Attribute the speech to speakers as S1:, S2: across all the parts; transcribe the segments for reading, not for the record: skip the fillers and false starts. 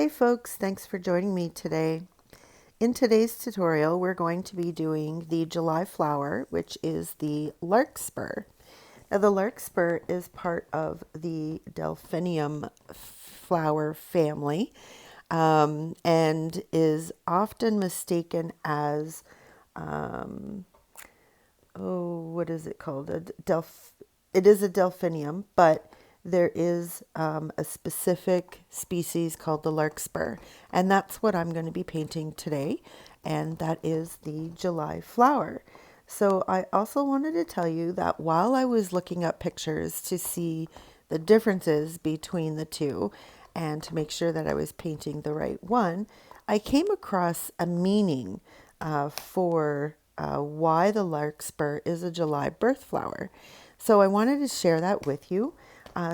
S1: Hey folks, thanks for joining me today. In today's tutorial, we're going to be doing the July flower, which is the larkspur. Now the larkspur is part of the delphinium flower family and is often mistaken as, what is it called? It is a delphinium, but there is a specific species called the larkspur, and that's what I'm going to be painting today, and that is the July flower. So I also wanted to tell you that while I was looking up pictures to see the differences between the two and to make sure that I was painting the right one, I came across a meaning for why the larkspur is a July birth flower. So I wanted to share that with you.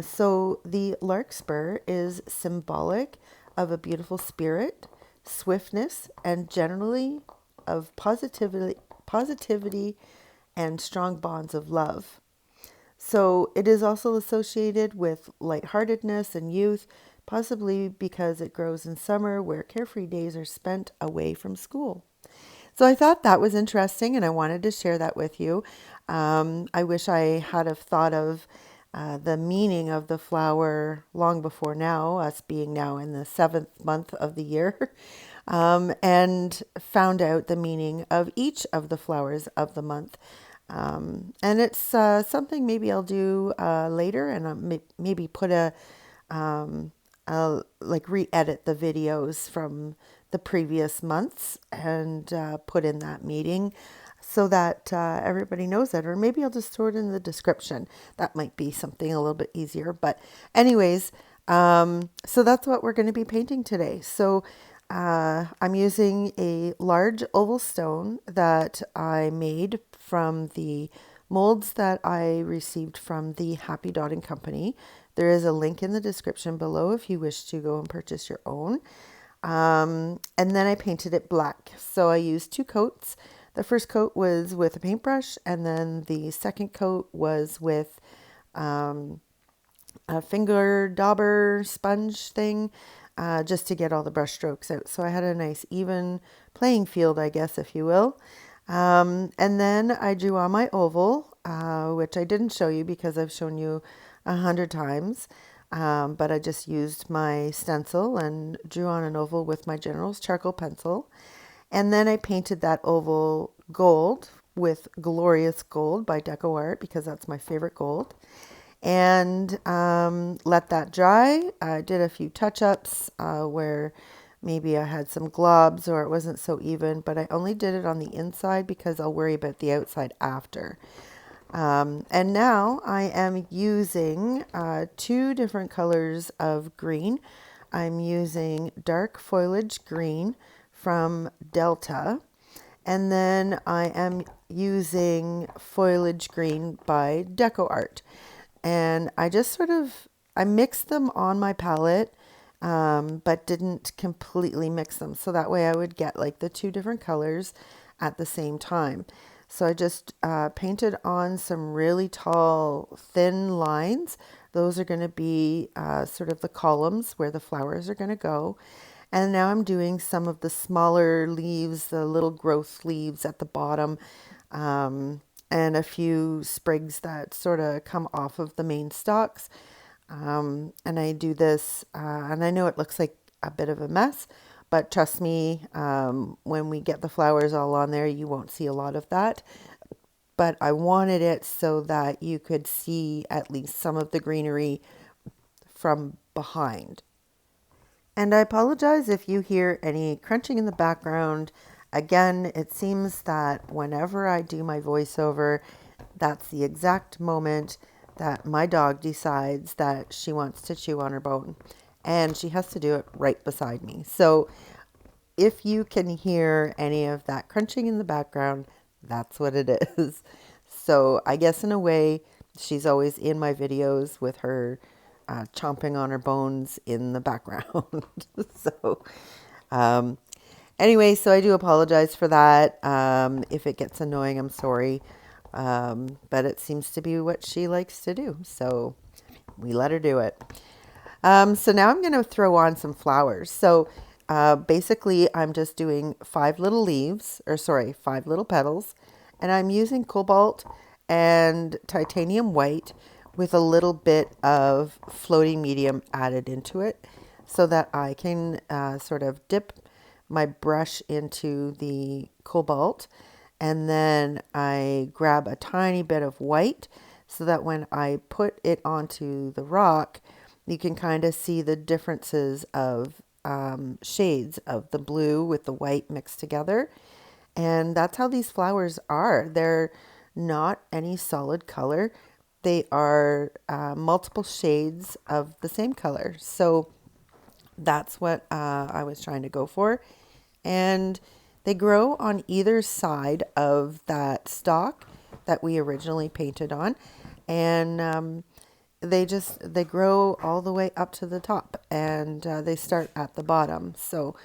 S1: So the larkspur is symbolic of a beautiful spirit, swiftness, and generally of positivity and strong bonds of love. So it is also associated with lightheartedness and youth, possibly because it grows in summer where carefree days are spent away from school. So I thought that was interesting and I wanted to share that with you. I wish I had have thought of the meaning of the flower long before now, us being now in the 7th month of the year, and found out the meaning of each of the flowers of the month. And it's something maybe I'll do later, and maybe put like re-edit the videos from the previous months and put in that meeting so that everybody knows it, or maybe I'll just throw it in the description. That might be something a little bit easier. But anyways, so that's what we're going to be painting today. So I'm using a large oval stone that I made from the molds that I received from the Happy Dotting Company. There is a link in the description below if you wish to go and purchase your own. And then I painted it black. So I used 2 coats. The first coat was with a paintbrush, and then the second coat was with a finger dauber sponge thing, just to get all the brush strokes out. So I had a nice even playing field, I guess, if you will. And then I drew on my oval, which I didn't show you because I've shown you 100 times. But I just used my stencil and drew on an oval with my General's charcoal pencil. And then I painted that oval gold with Glorious Gold by DecoArt because that's my favorite gold. And let that dry. I did a few touch-ups where maybe I had some globs or it wasn't so even, but I only did it on the inside because I'll worry about the outside after. And now I am using 2 different colors of green. I'm using dark foliage green from Delta, and then I am using foliage green by DecoArt. And I just I mixed them on my palette, but didn't completely mix them. So that way I would get like the 2 different colors at the same time. So I just painted on some really tall, thin lines. Those are going to be sort of the columns where the flowers are going to go. And now I'm doing some of the smaller leaves, the little growth leaves at the bottom, and a few sprigs that sort of come off of the main stalks. And I do this, and I know it looks like a bit of a mess, but trust me, when we get the flowers all on there, you won't see a lot of that. But I wanted it so that you could see at least some of the greenery from behind. And I apologize if you hear any crunching in the background. Again, it seems that whenever I do my voiceover, that's the exact moment that my dog decides that she wants to chew on her bone. And she has to do it right beside me. So if you can hear any of that crunching in the background, that's what it is. So I guess in a way, she's always in my videos with her chomping on her bones in the background. So anyway, so I do apologize for that. If it gets annoying, I'm sorry. But it seems to be what she likes to do. So we let her do it. So now I'm going to throw on some flowers. So basically, I'm just doing 5 little petals, and I'm using cobalt and titanium white with a little bit of floating medium added into it so that I can sort of dip my brush into the cobalt, and then I grab a tiny bit of white so that when I put it onto the rock, you can kind of see the differences of shades of the blue with the white mixed together. And that's how these flowers are. They're not any solid color. They are multiple shades of the same color. So that's what I was trying to go for. And they grow on either side of that stalk that we originally painted on. And they grow all the way up to the top, and they start at the bottom. So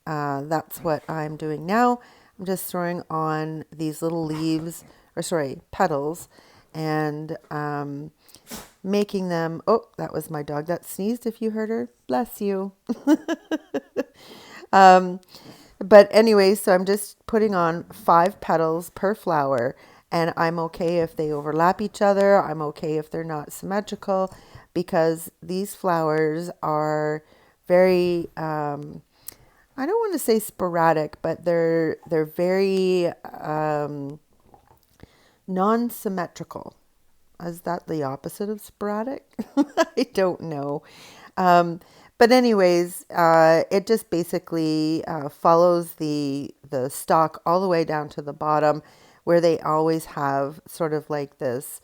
S1: that's what I'm doing now. I'm just throwing on these little leaves, or sorry, petals, and making them. Oh, that was my dog that sneezed. If you heard her, bless you. But anyway, so I'm just putting on 5 petals per flower, and I'm okay if they overlap each other. I'm okay if they're not symmetrical, because these flowers are very, I don't want to say sporadic, but they're very non-symmetrical. Is that the opposite of sporadic? I don't know. Um, but anyways, it just basically follows the stalk all the way down to the bottom, where they always have sort of like this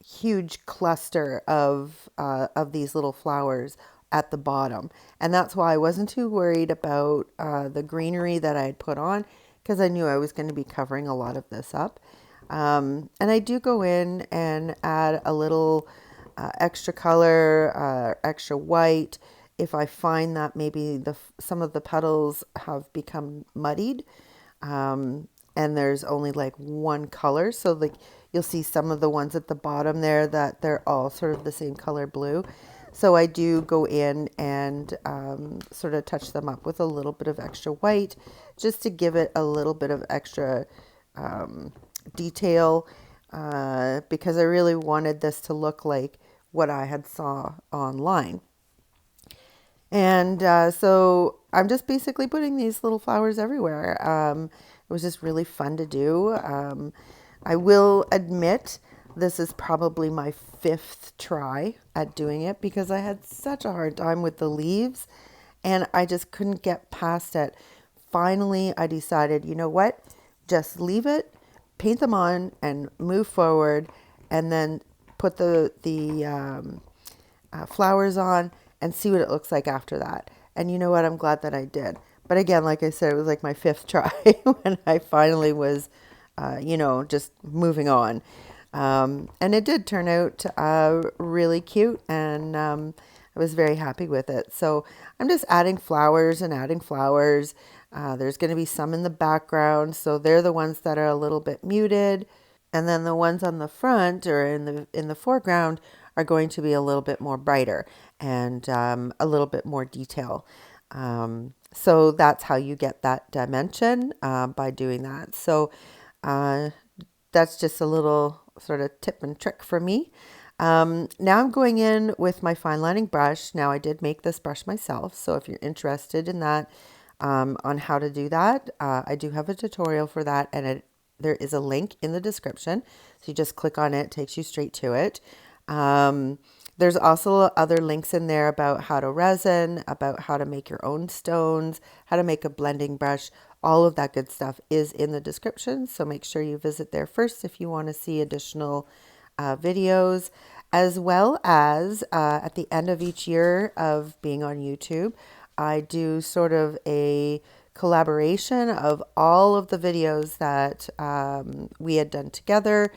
S1: huge cluster of these little flowers at the bottom. And that's why I wasn't too worried about the greenery that I had put on, because I knew I was going to be covering a lot of this up. And I do go in and add a little extra color, extra white, if I find that maybe some of the petals have become muddied, and there's only like one color. So like you'll see some of the ones at the bottom there that they're all sort of the same color blue. So I do go in and sort of touch them up with a little bit of extra white, just to give it a little bit of extra detail, because I really wanted this to look like what I had saw online. And so I'm just basically putting these little flowers everywhere. It was just really fun to do. I will admit this is probably my 5th try at doing it, because I had such a hard time with the leaves and I just couldn't get past it. Finally, I decided, you know what? Just leave it, paint them on, and move forward, and then put the flowers on and see what it looks like after that. And you know what? I'm glad that I did. But again, like I said, it was like my 5th try when I finally was, just moving on. And it did turn out really cute, and I was very happy with it. So I'm just adding flowers and adding flowers. There's going to be some in the background, so they're the ones that are a little bit muted. And then the ones on the front or in the foreground are going to be a little bit more brighter and a little bit more detail. So that's how you get that dimension by doing that. So that's just a little sort of tip and trick for me. Now I'm going in with my fine lining brush. Now I did make this brush myself, so if you're interested in that, on how to do that, I do have a tutorial for that, and there is a link in the description. So you just click on it, it takes you straight to it. There's also other links in there about how to resin, about how to make your own stones, how to make a blending brush. All of that good stuff is in the description. So make sure you visit there first if you want to see additional videos, as well as at the end of each year of being on YouTube, I do sort of a collaboration of all of the videos that we had done together,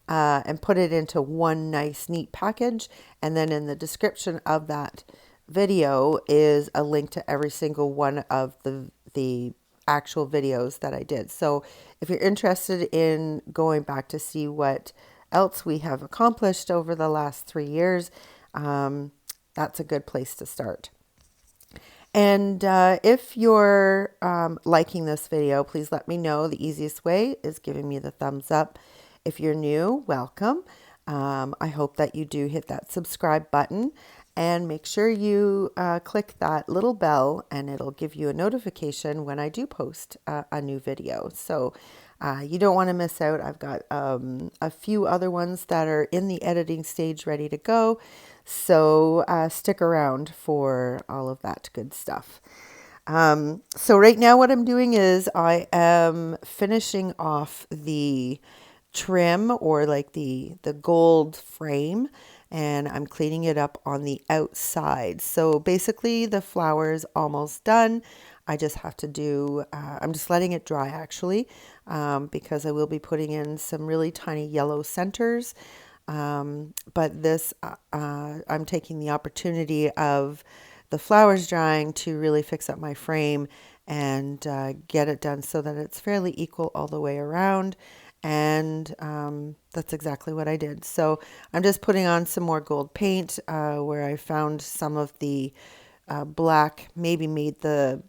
S1: and put it into one nice, neat package. And then in the description of that video is a link to every single one of the actual videos that I did. So if you're interested in going back to see what else we have accomplished over the last 3 years, that's a good place to start. And if you're liking this video, please let me know. The easiest way is giving me the thumbs up. If you're new, welcome. I hope that you do hit that subscribe button and make sure you click that little bell, and it'll give you a notification when I do post a new video. So you don't want to miss out. I've got a few other ones that are in the editing stage ready to go. So stick around for all of that good stuff. So right now what I'm doing is I am finishing off the trim, or like the gold frame, and I'm cleaning it up on the outside. So basically the flower is almost done. I just have to do, I'm just letting it dry actually, because I will be putting in some really tiny yellow centers. But this, I'm taking the opportunity of the flowers drying to really fix up my frame and get it done so that it's fairly equal all the way around. And that's exactly what I did. So I'm just putting on some more gold paint where I found some of the black maybe made the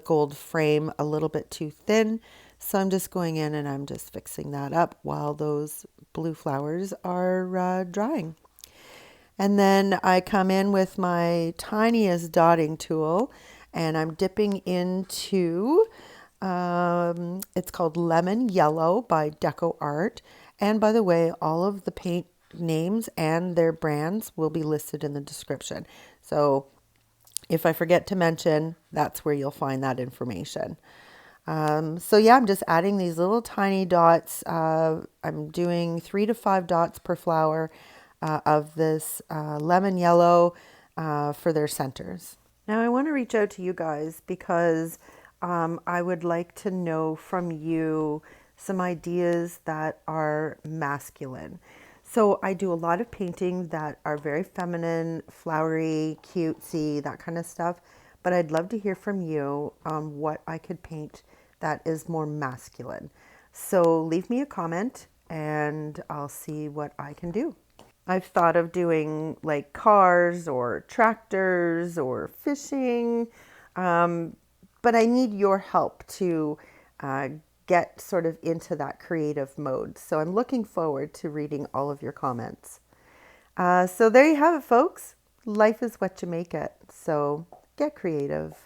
S1: gold frame a little bit too thin. So I'm just going in and I'm just fixing that up while those blue flowers are drying. And then I come in with my tiniest dotting tool and I'm dipping into, it's called Lemon Yellow by DecoArt. And by the way, all of the paint names and their brands will be listed in the description. So if I forget to mention, that's where you'll find that information. So yeah, I'm just adding these little tiny dots. I'm doing 3 to 5 dots per flower of this lemon yellow for their centers. Now I want to reach out to you guys because I would like to know from you some ideas that are masculine. So I do a lot of painting that are very feminine, flowery, cutesy, that kind of stuff. But I'd love to hear from you on what I could paint that is more masculine. So leave me a comment and I'll see what I can do. I've thought of doing like cars or tractors or fishing, but I need your help to get sort of into that creative mode. So I'm looking forward to reading all of your comments. So there you have it, folks. Life is what you make it. So get creative.